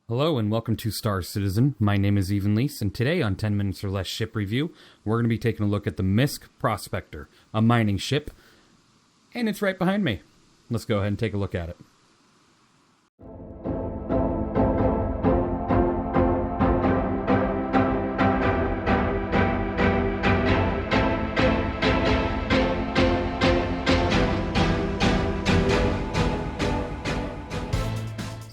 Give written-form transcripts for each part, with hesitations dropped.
Hello and welcome to Star Citizen. My name is Even Lease, and today on 10 Minutes or Less Ship Review, we're going to be taking a look at the MISC Prospector, a mining ship, and it's right behind me. Let's go ahead and take a look at it.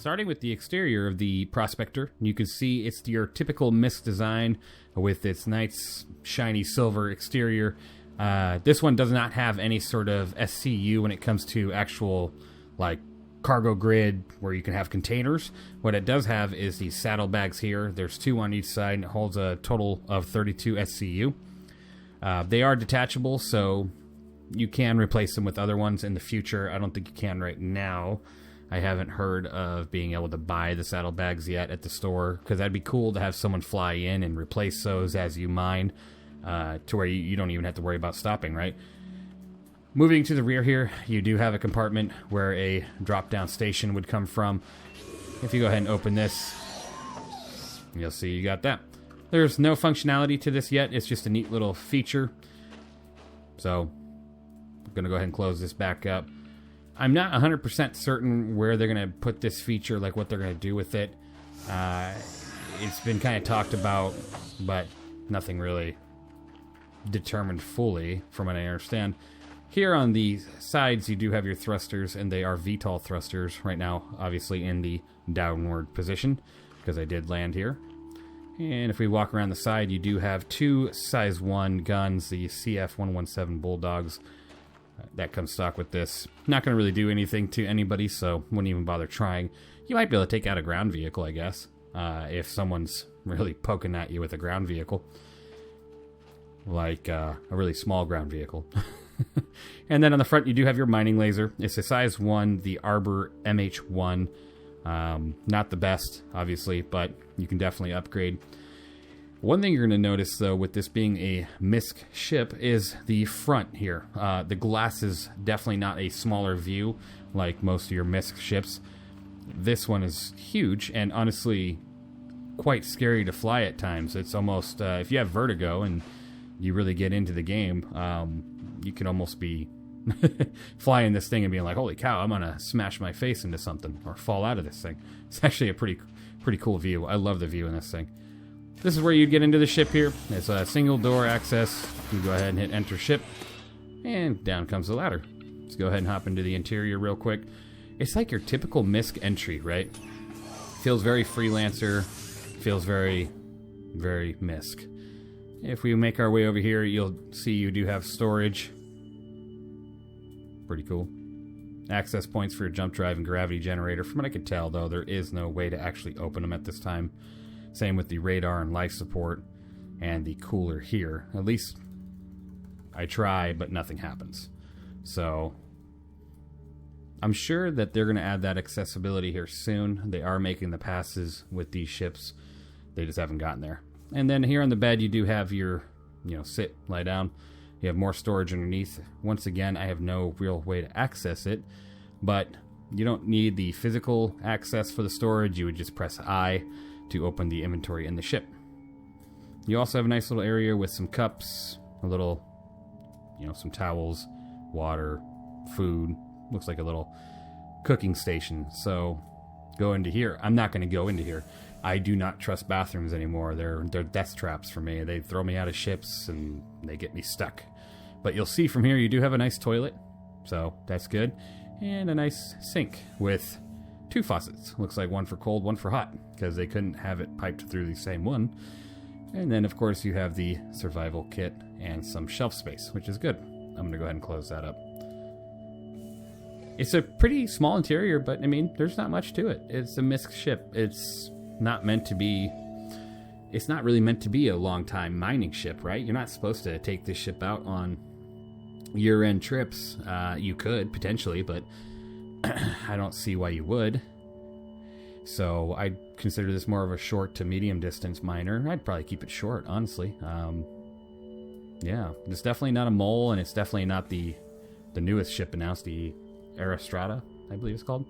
Starting with the exterior of the Prospector, you can see it's your typical MISC design with its nice shiny silver exterior. This one does not have any sort of SCU when it comes to actual like cargo grid where you can have containers. What it does have is these saddlebags here. There's 2 on each side and it holds a total of 32 SCU. They are detachable, so you can replace them with other ones in the future. I don't think you can right now. I haven't heard of being able to buy the saddlebags yet at the store, because that'd be cool to have someone fly in and replace those as you mine, to where you don't even have to worry about stopping, right? Moving to the rear here, you do have a compartment where a drop-down station would come from. If you go ahead and open this, you'll see you got that. There's no functionality to this yet. It's just a neat little feature. So I'm going to go ahead and close this back up. I'm not 100% certain where they're going to put this feature, like what they're going to do with it. It's been kind of talked about, but nothing really determined fully from what I understand. Here on the sides, you do have your thrusters, and they are VTOL thrusters right now, obviously in the downward position, because I did land here. And if we walk around the side, you do have 2 size 1 guns, the CF-117 Bulldogs. That comes stock with this. Not going to really do anything to anybody, so wouldn't even bother trying. You might be able to take out a ground vehicle, I guess, if someone's really poking at you with a ground vehicle. Like a really small ground vehicle. And then on the front, you do have your mining laser. It's a size 1, the Arbor MH1. Not the best, obviously, but you can definitely upgrade. One thing you're going to notice, though, with this being a MISC ship is the front here. The glass is definitely not a smaller view like most of your MISC ships. This one is huge and honestly quite scary to fly at times. It's almost, if you have vertigo and you really get into the game, you can almost be flying this thing and being like, holy cow, I'm going to smash my face into something or fall out of this thing. It's actually a pretty cool view. I love the view in this thing. This is where you get into the ship here. It's a single door access. You go ahead and hit enter ship, and down comes the ladder. Let's go ahead and hop into the interior real quick. It's like your typical MISC entry, right? Feels very freelancer. Feels very, very MISC. If we make our way over here, you'll see you do have storage. Pretty cool. Access points for your jump drive and gravity generator. From what I could tell, though, there is no way to actually open them at this time. Same with the radar and life support and the cooler here. At least I try, but nothing happens. So I'm sure that they're going to add that accessibility here soon. They are making the passes with these ships. They just haven't gotten there. And then here on the bed, you do have your, sit, lie down. You have more storage underneath. Once again, I have no real way to access it, but you don't need the physical access for the storage. You would just press I to open the inventory in the ship. You also have a nice little area with some cups, a little, some towels, water, food. Looks like a little cooking station. So go into here. I'm not going to go into here. I do not trust bathrooms anymore. They're death traps for me. They throw me out of ships and they get me stuck. But you'll see from here you do have a nice toilet, so that's good. And a nice sink with 2 faucets. Looks like one for cold, one for hot, because they couldn't have it piped through the same one. And then, of course, you have the survival kit and some shelf space, which is good. I'm going to go ahead and close that up. It's a pretty small interior, but, there's not much to it. It's a MISC ship. It's not really meant to be a long-time mining ship, right? You're not supposed to take this ship out on year-end trips. You could, potentially, but I don't see why you would. So I'd consider this more of a short to medium distance miner. I'd probably keep it short, honestly. Yeah, it's definitely not a mole, and it's definitely not the newest ship announced, the Aristrata, I believe it's called.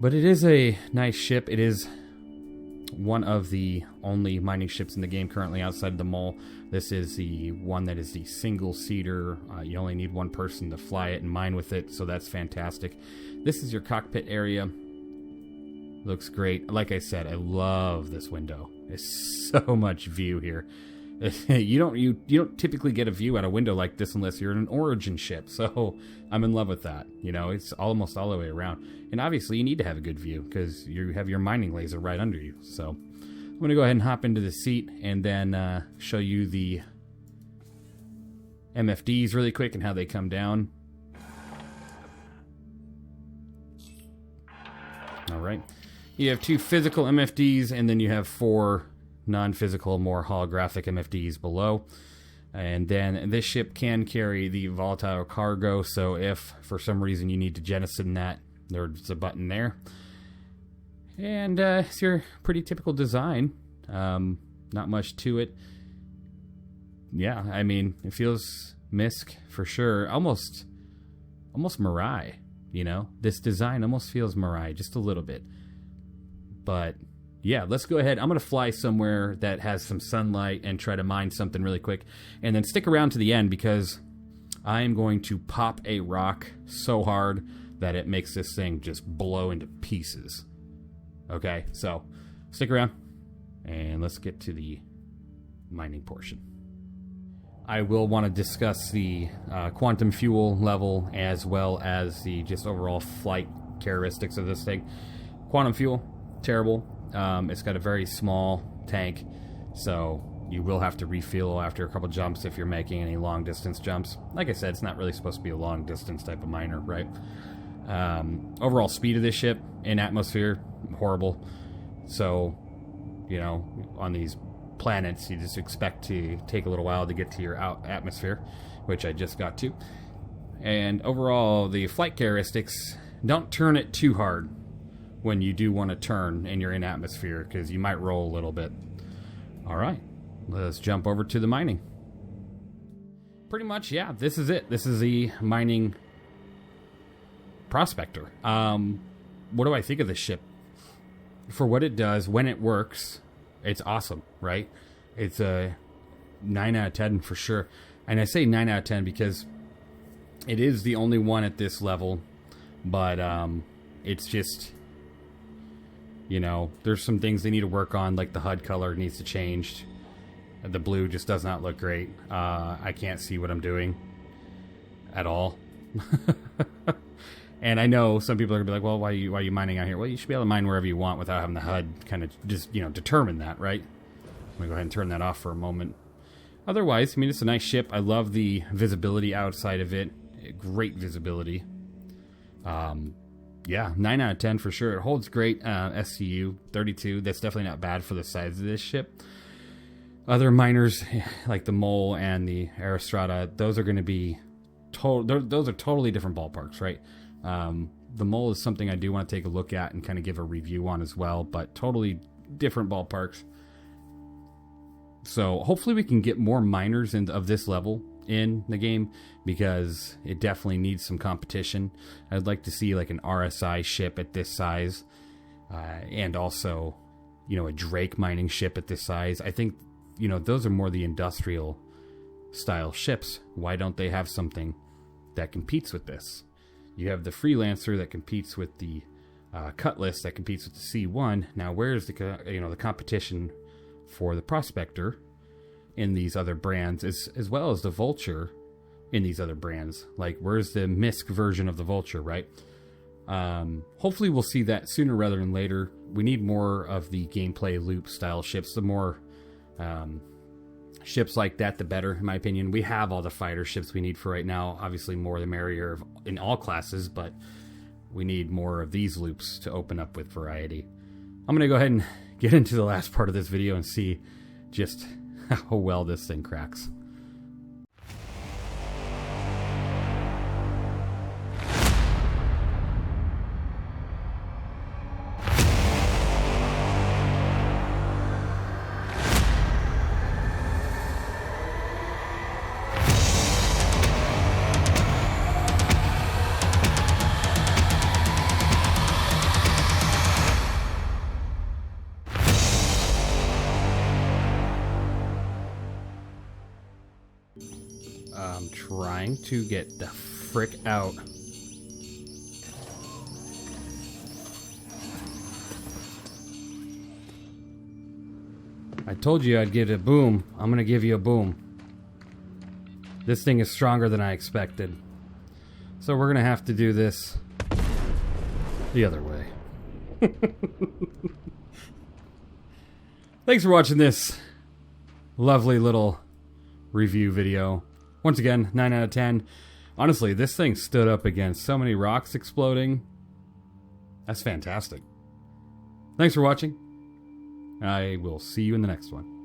But it is a nice ship. It is one of the only mining ships in the game currently outside of the mole. This is the one that is the single-seater. You only need one person to fly it and mine with it, so that's fantastic. This is your cockpit area. Looks great. Like I said, I love this window. There's so much view here. You don't typically get a view out a window like this unless you're in an Origin ship. So I'm in love with that. You know, it's almost all the way around. And obviously you need to have a good view because you have your mining laser right under you. So I'm going to go ahead and hop into the seat and then show you the MFDs really quick and how they come down. All right. You have 2 physical MFDs and then you have 4 non-physical, more holographic MFDs below. And then this ship can carry the volatile cargo, so if for some reason you need to jettison that, there's a button there. And it's your pretty typical design. Not much to it. Yeah, I mean, it feels MISC for sure. Almost Mirai, you know? This design almost feels Mirai, just a little bit. But yeah, let's go ahead. I'm going to fly somewhere that has some sunlight and try to mine something really quick. And then stick around to the end because I am going to pop a rock so hard that it makes this thing just blow into pieces. Okay, so stick around and let's get to the mining portion. I will want to discuss the quantum fuel level as well as the just overall flight characteristics of this thing. Quantum fuel, terrible. It's got a very small tank, so you will have to refuel after a couple jumps if you're making any long distance jumps. Like I said, it's not really supposed to be a long distance type of miner, right? Overall speed of this ship in atmosphere, horrible. So, you know, on these planets, you just expect to take a little while to get to your atmosphere, which I just got to. And overall, the flight characteristics, don't turn it too hard when you do want to turn and you're in atmosphere, because you might roll a little bit. All right, let's jump over to the mining. Pretty much, yeah, this is it. This is the mining Prospector. What do I think of this ship? For what it does, when it works, it's awesome, right? It's a 9 out of 10 for sure. And I say 9 out of 10 because it is the only one at this level, but it's just, you know, there's some things they need to work on, like the HUD color needs to change. The blue just does not look great. I can't see what I'm doing at all. And I know some people are going to be like, well, why are you mining out here? Well, you should be able to mine wherever you want without having the HUD kind of just, you know, determine that, right? I'm going to go ahead and turn that off for a moment. Otherwise, I mean, it's a nice ship. I love the visibility outside of it. Great visibility. Yeah, 9 out of 10 for sure. It holds great. SCU 32. That's definitely not bad for the size of this ship. Other miners like the Mole and the Aristrata, those are going to be those are totally different ballparks, right? The Mole is something I do want to take a look at and kind of give a review on as well, but totally different ballparks. So hopefully we can get more miners of this level in the game, because it definitely needs some competition. I'd like to see like an RSI ship at this size, and also, you know, a Drake mining ship at this size. I think, you know, those are more the industrial style ships. Why don't they have something that competes with this? You have the Freelancer that competes with the Cutlass, that competes with the C1. Now, where's the competition for the Prospector in these other brands, as well as the Vulture in these other brands? Like, where's the MISC version of the Vulture, right? Hopefully we'll see that sooner rather than later. We need more of the gameplay loop style ships. The more ships like that, the better, in my opinion. We have all the fighter ships we need for right now. Obviously, more the merrier in all classes, but we need more of these loops to open up with variety. I'm going to go ahead and get into the last part of this video and see just how well this thing cracks. I'm trying to get the frick out. I told you I'd give it a boom. I'm gonna give you a boom. This thing is stronger than I expected. So we're gonna have to do this the other way. Thanks for watching this lovely little review video. Once again, 9 out of 10. Honestly, this thing stood up against so many rocks exploding. That's fantastic. Thanks for watching. I will see you in the next one.